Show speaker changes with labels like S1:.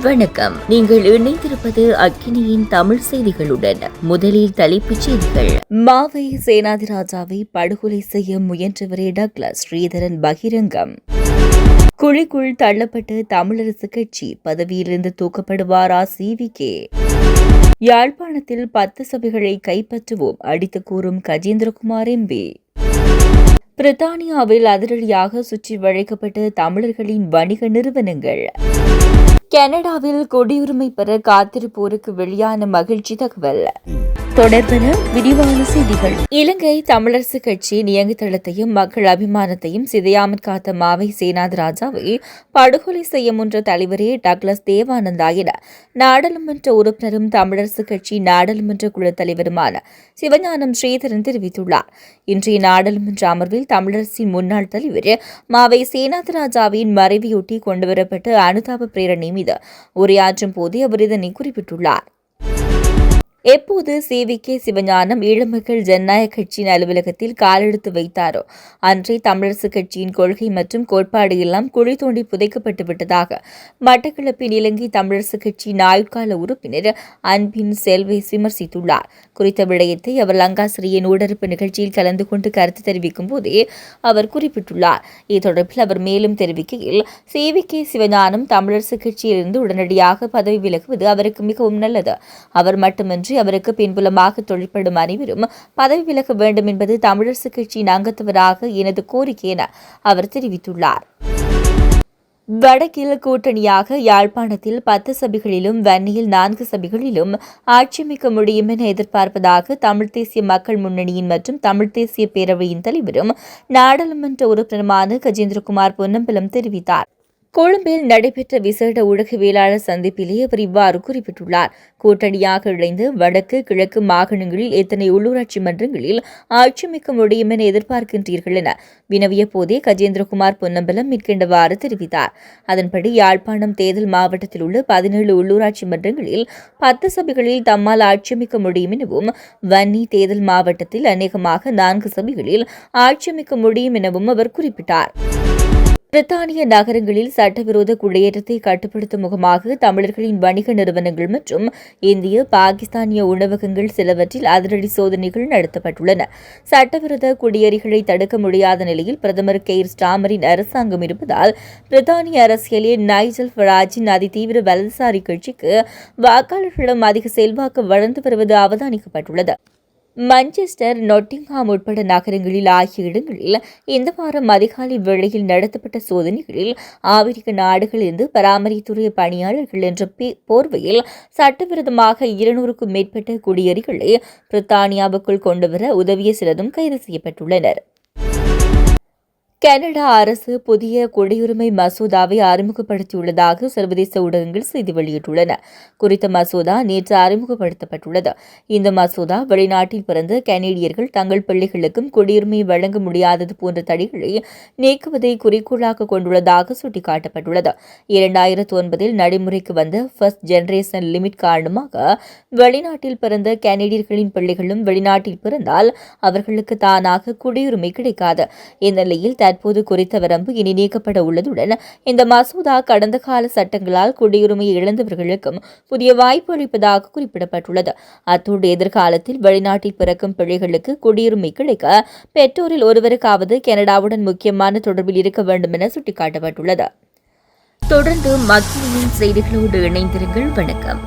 S1: வணக்கம். நீங்கள் இணைந்திருப்பது அக்கினியின் தமிழ் செய்திகளுடன். முதலில் தலைப்புச் செய்திகள். மாவை சேனாதிராஜாவை படுகொலை செய்ய முயன்றவரே டக்ளஸ் ஸ்ரீதரன் பகிரங்கம். குழிக்குள் தள்ளப்பட்ட தமிழரசு கட்சி பதவியிலிருந்து தூக்கப்படுவாரா CVK? யாழ்ப்பாணத்தில் 10 சபைகளை கைப்பற்றுவோம் அடித்து கூறும் கஜேந்திரகுமார் MP. பிரித்தானியாவில் அதிரடியாக சுற்றி வளைக்கப்பட்ட தமிழர்களின் வணிக நிறுவனங்கள். கனடாவில் குடியுரிமை பெற காத்திருப்போருக்கு வெளியான மகிழ்ச்சி தகவல். தொடர்பென விரிவான செய்திகள். இலங்கை தமிழரசு கட்சி இயங்குதளத்தையும் மக்கள் அபிமானத்தையும் சிதையாமற் காத்த மாவை சேனாதிராஜாவை படுகொலை செய்ய முன்ற தலைவரே டக்ளஸ் தேவானந்தா என நாடாளுமன்ற உறுப்பினரும் தமிழரசு கட்சி நாடாளுமன்ற குழு தலைவருமான சிவஞானம் ஸ்ரீதரன் தெரிவித்துள்ளார். இன்றைய நாடாளுமன்ற அமர்வில் தமிழரசின் முன்னாள் தலைவர் மாவை சேனாதிராஜாவின் மறைவையொட்டி கொண்டுவரப்பட்ட அனுதாப பிரேரணை மீது உரையாற்றும் போதே அவர் இதனை குறிப்பிட்டுள்ளார். எப்போது CVK சிவஞானம் ஈழமக்கள் ஜனநாயக கட்சியின் அலுவலகத்தில் காலெடுத்து வைத்தாரோ அன்றே தமிழரசு கட்சியின் கொள்கை மற்றும் கோட்பாடு எல்லாம் குழி தோண்டி புதைக்கப்பட்டு விட்டதாக மட்டக்களப்பின் இலங்கை தமிழரசு கட்சி நாயுட்கால உறுப்பினர் அன்பின் செல்வேஸ் விமர்சித்துள்ளார். குறித்த விடயத்தை அவர் லங்காசிரியின் ஊடறுப்பு நிகழ்ச்சியில் கலந்து கொண்டு கருத்து தெரிவிக்கும் போதே அவர் குறிப்பிட்டுள்ளார். இது தொடர்பில் அவர் மேலும் தெரிவிக்கையில், CVK சிவஞானம் தமிழரசு கட்சியிலிருந்து உடனடியாக பதவி விலகுவது அவருக்கு மிகவும் நல்லது. அவர் மட்டுமின்றி அவருக்கு பின்புலமாக தொழிற்படும் அனைவரும் பதவி விலக வேண்டும் என்பது தமிழரசு கட்சியின் அங்கத்தவராக எனது கோரிக்கை என அவர் தெரிவித்துள்ளார். வடக்கில் கூட்டணியாக யாழ்ப்பாணத்தில் 10 சபைகளிலும் வன்னியில் 4 சபைகளிலும் ஆட்சியமைக்க முடியும் என எதிர்பார்ப்பதாக தமிழ் தேசிய மக்கள் முன்னணியின் மற்றும் தமிழ் தேசிய பேரவையின் தலைவரும் நாடாளுமன்ற உறுப்பினருமான கஜேந்திரகுமார் பொன்னம்பலம் தெரிவித்தார். கொழும்பில் நடைபெற்ற விசேட ஊடகவியலாளர் சந்திப்பிலே அவர் இவ்வாறு குறிப்பிட்டுள்ளார். கூட்டணியாக இணைந்து வடக்கு கிழக்கு மாகாணங்களில் எத்தனை உள்ளூராட்சி மன்றங்களில் ஆட்சியமைக்க முடியும் என எதிர்பார்க்கின்றீர்கள் என வினவிய போதே கஜேந்திரகுமார் பொன்னம்பலம் மேற்கண்டவாறு தெரிவித்தார். அதன்படி யாழ்ப்பாணம் தேர்தல் மாவட்டத்தில் உள்ள 17 உள்ளூராட்சி மன்றங்களில் 10 சபைகளில் தம்மால் ஆட்சியமைக்க முடியும் எனவும், வன்னி தேர்தல் மாவட்டத்தில் அநேகமாக 4 சபைகளில் ஆட்சியமைக்க முடியும் எனவும் அவர் குறிப்பிட்டார். பிரித்தானிய நகரங்களில் சட்டவிரோத குடியேற்றத்தை கட்டுப்படுத்தும் முகமாக தமிழர்களின் வணிக நிறுவனங்கள் மற்றும் இந்திய பாகிஸ்தானிய உணவகங்கள் சிலவற்றில் அதிரடி சோதனைகள் நடத்தப்பட்டுள்ளன. சட்டவிரோத குடியேறிகளை தடுக்க முடியாத நிலையில் பிரதமர் கெய்ர் ஸ்டாமரின் அரசாங்கம் இருப்பதால் பிரித்தானிய அரசியலில் நைஜல் ஃபராஜின் அதிதீவிர வலதுசாரி கட்சிக்கு வாக்காளர்களிடம் அதிக செல்வாக்கு வளர்ந்து வருவது அவதானிக்கப்பட்டுள்ளது. மான்செஸ்டர், நொட்டிங்ஹாம் உட்பட நகரங்களில் ஆகிய இடங்களில் இந்த வாரம் அதிகாலை வேளையில் நடத்தப்பட்ட சோதனைகளில் ஆப்பிரிக்க நாடுகளிலிருந்து பராமரித்துறை பணியாளர்கள் என்ற போர்வையில் சட்டவிரோதமாக 200க்கும் மேற்பட்ட குடியேறிகளை பிரித்தானியாவுக்குள் கொண்டுவர உதவிய சிலரும் கைது செய்யப்பட்டுள்ளனர். கனடா அரசு புதிய குடியுரிமை மசோதாவை அறிமுகப்படுத்தியுள்ளதாக சர்வதேச ஊடகங்கள் செய்தி வெளியிட்டுள்ளன. குறித்த மசோதா நேற்று அறிமுகப்படுத்தப்பட்டுள்ளது. இந்த மசோதா வெளிநாட்டில் பிறந்த கனேடியர்கள் தங்கள் பிள்ளைகளுக்கும் குடியுரிமை வழங்க முடியாதது போன்ற தடைகளை நீக்குவதை குறிக்கோளாக கொண்டுள்ளதாக சுட்டிக்காட்டப்பட்டுள்ளது. 2009இல் நடைமுறைக்கு வந்த ஃபர்ஸ்ட் ஜெனரேஷன் லிமிட் காரணமாக வெளிநாட்டில் பிறந்த கனேடியர்களின் பிள்ளைகளும் வெளிநாட்டில் பிறந்தால் அவர்களுக்கு தானாக குடியுரிமை கிடைக்காது. இந்நிலையில் தற்போது குறித்த வரம்பு இனி நீக்கப்பட உள்ளதுடன் இந்த மசோதா கடந்த கால சட்டங்களால் குடியுரிமையை இழந்தவர்களுக்கும் புதிய வாய்ப்பு அளிப்பதாக குறிப்பிடப்பட்டுள்ளது. அத்தோடு எதிர்காலத்தில் வெளிநாட்டில் பிறக்கும் பிள்ளைகளுக்கு குடியுரிமை கிடைக்க பெற்றோரில் ஒருவருக்காவது கனடாவுடன் முக்கியமான தொடர்பில் இருக்க வேண்டும் என சுட்டிக்காட்டப்பட்டுள்ளது. தொடர்ந்து மக்களின் செய்திகளோடு இணைந்திருங்கள். வணக்கம்.